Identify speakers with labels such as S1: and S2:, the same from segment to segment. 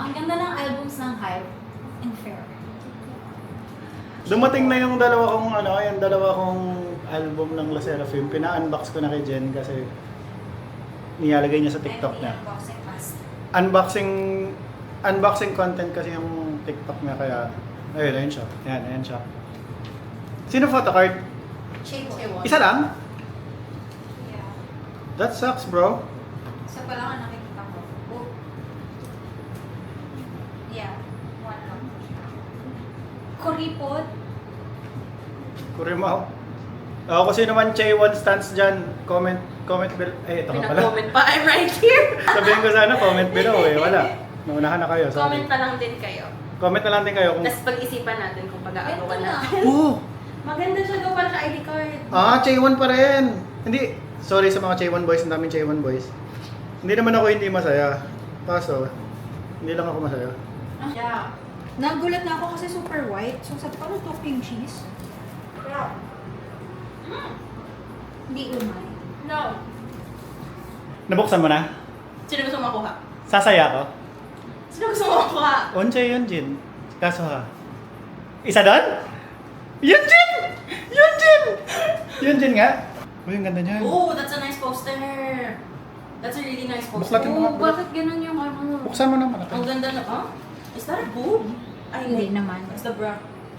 S1: Ang ganda ng albums ng Hype and Fair.
S2: Dumating na yung dalawa kong album ng La Seraphim. Pina-unbox ko na kay Jen kasi nilalagay niya sa TikTok niya. Unboxing content kasi yung TikTok niya kaya ayun siya. Ayan siya. Sino photocard?
S1: Shape.
S2: Isa lang?
S1: Yeah.
S2: That sucks, bro.
S1: Isa pa lang ang nakikita ko. Oh. Yeah. One lang. Kuripot.
S2: Kurimaw. Kung sino man Chaewon stans dyan, comment below. Ito ka pala.
S3: Pina-comment pa, I'm right here.
S2: Sabihin ko sana comment below wala. Naunahan na kayo. Sorry.
S3: Comment na lang din kayo.
S2: Comment na lang din kayo kung...
S3: Tapos pag-isipan natin kung pag-aagawan
S1: Ito na.
S3: natin.
S2: Oh!
S3: Maganda siya daw para sa ID card.
S2: Chaewon pa rin. Hindi. Sorry sa mga Chaewon boys. Ang daming Chaewon boys. Hindi naman ako hindi masaya. Kaso, hindi lang ako masaya.
S3: Yeah.
S1: Nagulat na ako kasi super white. So, sabi ko, ano to? Cream cheese?
S3: Yeah.
S1: Hindi umay.
S3: No.
S2: Nabuksan mo na?
S3: Sino gusto makuha?
S2: Sasaya ko?
S3: Sino gusto makuha?
S2: Onche yun, Jin. Kaso ha. Isa doon? Yun, Jin! Yun, Jin! Yun, Jin nga. Uy, ang ganda niyan.
S3: Oh, that's a nice poster. That's a really nice poster.
S2: Baklat yung mga-
S1: Bakit ganun yung ano?
S2: Buksan mo naman.
S3: Ang ganda na, Is that a boob? Ay,
S1: Hindi naman.
S3: It's the bra.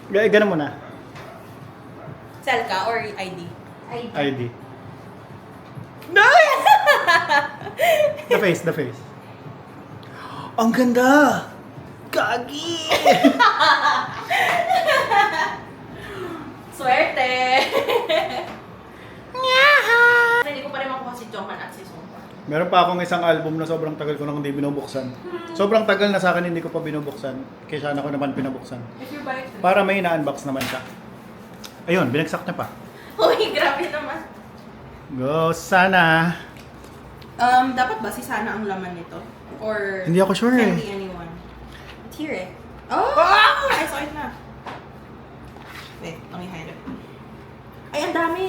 S2: Ganun mo na.
S3: Selka or ID?
S2: ID. Nice! The face. Ang ganda! Gagi!
S3: Swerte! Hindi ko pa rin makuha si Johan at si Songkwan.
S2: Meron pa akong isang album na sobrang tagal ko nang hindi binubuksan. Sobrang tagal na sa akin hindi ko pa binubuksan. Kaya sana ko naman pinabuksan.
S3: If you buy it.
S2: Para may na-unbox naman siya. Ayun, binagsak niya pa.
S3: Uy, grabe naman.
S2: Go, sana.
S3: Dapat ba si Sana ang laman nito? Or
S2: Hindi ako sure
S3: can
S2: eh.
S3: be anyone? It's here eh. Oh! I saw it na. Wait, let me hide it. Ay, ang dami.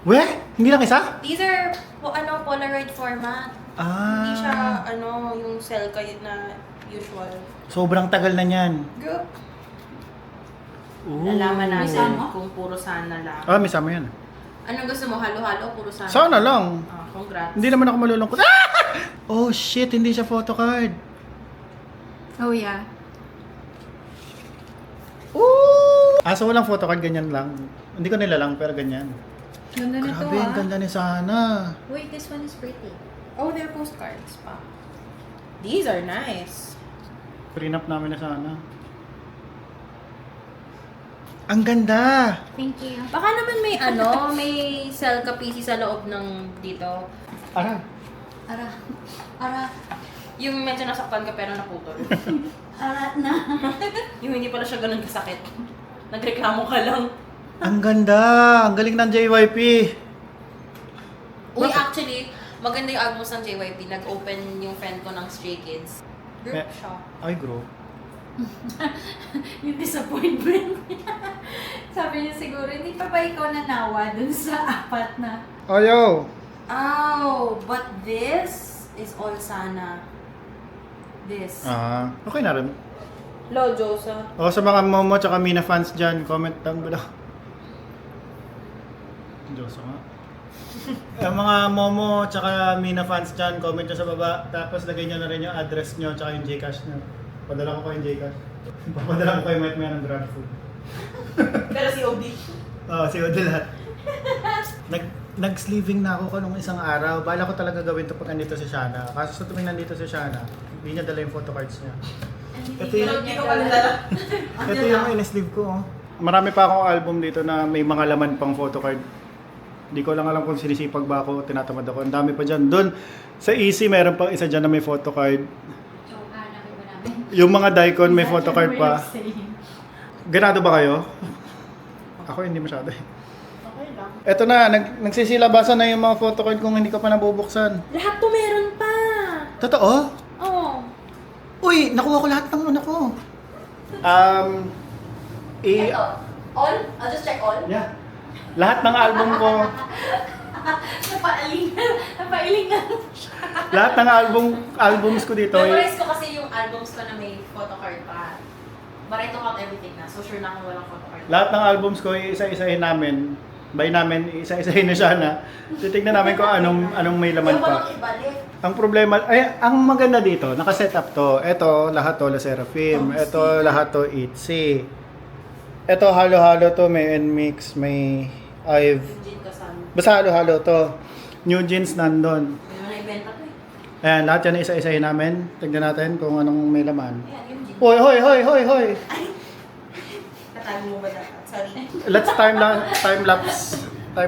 S2: Weh? Hindi lang isa?
S3: These are, Polaroid format. Hindi siya,
S2: Ah,
S3: yung Selka na usual.
S2: sobrang tagal na niyan.
S3: Go.
S2: Ooh.
S3: Nalaman
S1: May
S3: natin
S1: sama?
S3: kung puro Sana lang.
S2: May sama yan.
S3: Anong gusto mo? Halo-halo o puro Sana?
S2: Sana lang.
S3: Congrats.
S2: Hindi naman ako malulungkot. Oh shit, hindi siya photocard.
S1: Oh, yeah.
S2: Ooh! So walang photocard, ganyan lang. Hindi ko nilalang, pero ganyan.
S1: Ganda nito
S2: Grabe, ang ganda ni Sana.
S1: Wait, this one is pretty.
S3: Oh, they're postcards pa. These are nice.
S2: Prenup namin na Sana. Ang ganda!
S1: Thank you.
S3: Baka naman may may Selka PC sa loob ng dito.
S2: Ara.
S1: Ara
S3: Yung medyo nasaktan ka pero naputol.
S1: na.
S3: Yung hindi pala siya ganun kasakit. Nagreklamo ka lang.
S2: Ang ganda! Ang galing ng JYP.
S3: Uy,
S2: Bakit?
S3: actually, maganda yung albums ng JYP. Nag-open yung friend ko ng Stray Kids. Group
S2: Eh.
S3: siya.
S2: Ay, bro.
S1: Yung disappointment. Sabi niya siguro, hindi pa ba ikaw nanawa dun sa apat na?
S2: Ayaw!
S3: Oh, but this is all Sana. This.
S2: Okay na rin.
S3: Lojo sa.
S2: Sa mga Momo tsaka Mina fans dyan, comment down below. Diyos nga. Mga Momo tsaka Mina fans dyan, comment nyo sa baba. Tapos lagay nyo na rin yung address nyo tsaka yung Gcash nyo. Padala ko yung Gcash. Papadala ko kayo maya ng grab food.
S3: Pero si OB.
S2: Si Ode lahat. Nag-sleeving na ako nung isang araw. Bala ko talaga gawin to pag nandito si Shana. Kaso sa tuwing nandito si Shana, hindi niya dala yung photocards niya. Ito yung, ito yung in-sleeve ko. Marami pa akong album dito na may mga laman pang photocard. Hindi ko lang alam kung sinisipag ba ako, tinatamad ako. Ang dami pa dyan. Doon, sa Easy, meron pang isa dyan na may photocard.
S1: So, hanapin ba namin?
S2: Yung mga Daikon may photocard pa. Ganado ba kayo? Ako hindi masyado eh.
S3: Okay lang.
S2: Eto na, nagsisilabasan na yung mga photocard kung hindi ko pa nabubuksan.
S3: Lahat to meron pa.
S2: Totoo?
S3: Oh.
S2: Uy, nakuha ko lahat ng ano ko.
S3: Ito. All? I'll just check all.
S2: Yeah. Lahat ng album ko,
S1: Napailingan.
S2: lahat ng albums ko dito,
S3: Memorize ko kasi yung
S1: albums ko na may photocard pa. But I took out everything na. So sure na akong walang photocard.
S2: Lahat ng albums ko, isa-isahin namin. By namin, isa-isahin na siya na. Titignan namin kung anong may laman pa. Ang problema, ay, ang maganda dito, nakaset up to. Ito, lahat to, La Seraphim. Ito, lahat to, Itzy. Ito, halo-halo to, may Nmix, may Ive.
S1: Gin kasama.
S2: Basta halo-halo to. New Jeans nandun.
S1: May mga ibenta ko eh.
S2: Ayan, lahat yan isa-isahin namin. Tignan natin kung anong may laman.
S1: Ayan, yung gin.
S2: Hoy, hoy, hoy, hoy, hoy!
S3: Katago mo ba dapat? Sorry.
S2: Let's time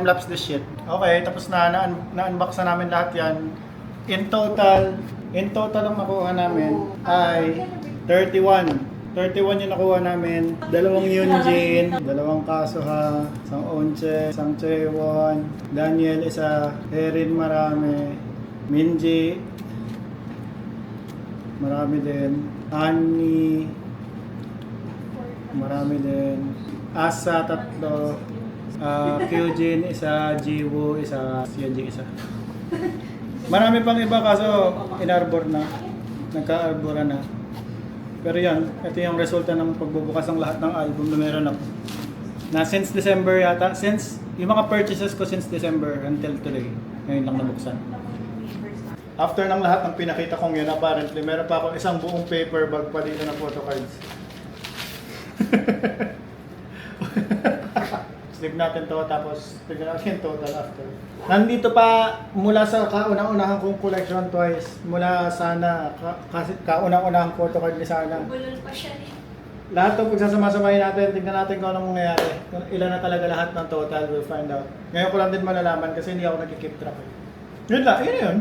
S2: lapse this shit. Okay, tapos na-unbox na namin lahat yan. In total ang nakuha namin ay 31. 31 yung nakuha namin. 2 Yunjin, 2 Kasuha, 1 Onche, 1 Chaewon, Daniel isa, Erin marami, Minji, marami din, Annie, marami din, Asa 3, Kyujin isa, Jiwoo isa, Hyunjin isa. Marami pang iba kaso inarbor na, nagka-arbora na. Pero yan, ito yung resulta ng pagbubukas ng lahat ng album na meron ako. Na since December yata, yung mga purchases ko since December until today, ngayon lang nabuksan. After ng lahat ng pinakita kong yun, apparently, meron pa akong isang buong paper bag pa dito na photo cards. Sleeve natin to, tapos tignan natin yung total after. Nandito pa mula sa kaunang-unahang kong collection twice, mula sana, kasi kaunang-unahang photo card ni Sana.
S1: Bulol pa siya eh.
S2: Lahat to pagsasama-samahin natin, tignan natin kung anong mangyayari. Kung ilan na talaga lahat ng total, we'll find out. Ngayon ko lang din malalaman kasi hindi ako nag-keep track. Yun lang, yun.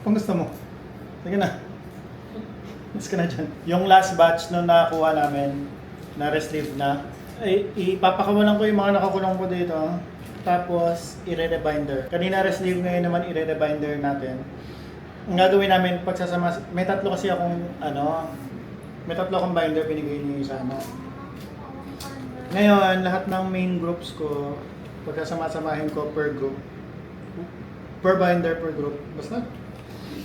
S2: Kung gusto mo. Sige na. Mas ka na dyan. Yung last batch nung nakakuha namin, na-receive na, ay, ipapakawalan ko yung mga nakakulong ko dito. Tapos, i-rebinder. Kanina receive, ngayon naman i-rebinder natin. Ang gagawin namin, pagsasama, may tatlo kasi akong, may tatlo akong binder binigay ni Sana. Ngayon, lahat ng main groups ko, pagkasama-samahin ko per group, per binder per group, basta.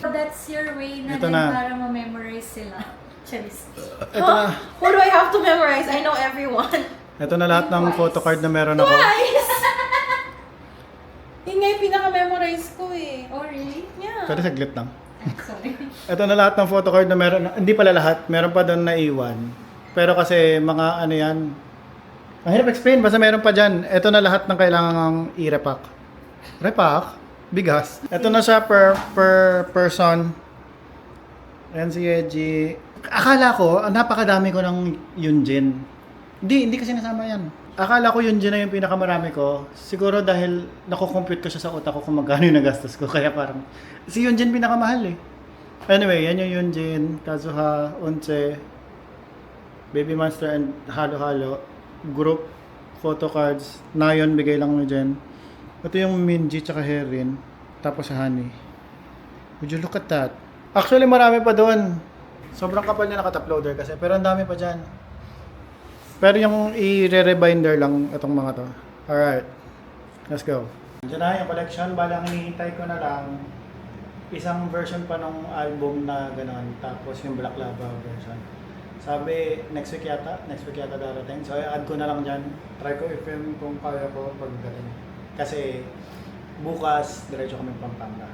S1: So that's your way na
S2: Ito
S1: din
S2: na.
S1: para ma-memorize sila. Charis.
S2: Ito na.
S3: Who do I have to memorize? I know everyone.
S2: Ito na lahat ng photo card na meron ako.
S3: Twice! Yun nga yung pinaka-memorize ko eh.
S1: Oh, really?
S3: Yeah.
S2: Pero saglit lang.
S1: Sorry.
S2: Ito na lahat ng photo card na meron. Hindi pala lahat. Meron pa doon na iwan. Pero kasi mga ano yan. Ang hirap explain. Basta meron pa dyan. Ito na lahat ng kailangang i-repack. Repack? Bigas. Ito na siya per person. Ayan si Yeji. Akala ko, napakadami ko ng Yunjin. Hindi kasi nasama yan. Akala ko Yunjin na yung pinakamarami ko. Siguro dahil nakukompute ko siya sa utak ko kung magkano yung nagastos ko. Kaya parang, si Yunjin pinakamahal eh. Anyway, yan yung Yunjin, Kazuha, Onche, Baby Monster and Halo Halo. Group, photo cards, Nayon, bigay lang mo dyan. Ito yung Minji tsaka Herin. Tapos sa Honey. Would you look at that? Actually, marami pa doon. Sobrang kapal na nakatop loader kasi. Pero ang dami pa dyan. Pero yung i-rebinder lang itong mga to. Alright. Let's go. Diyan na yung collection. Balang hinihintay ko na lang isang version pa ng album na gano'n. Tapos yung Black Lava version. Sabi, next week yata darating. So, i-add ko na lang dyan. Try ko i-film kung kaya ko pagdating. Kasi bukas, diretso kami Pampanga.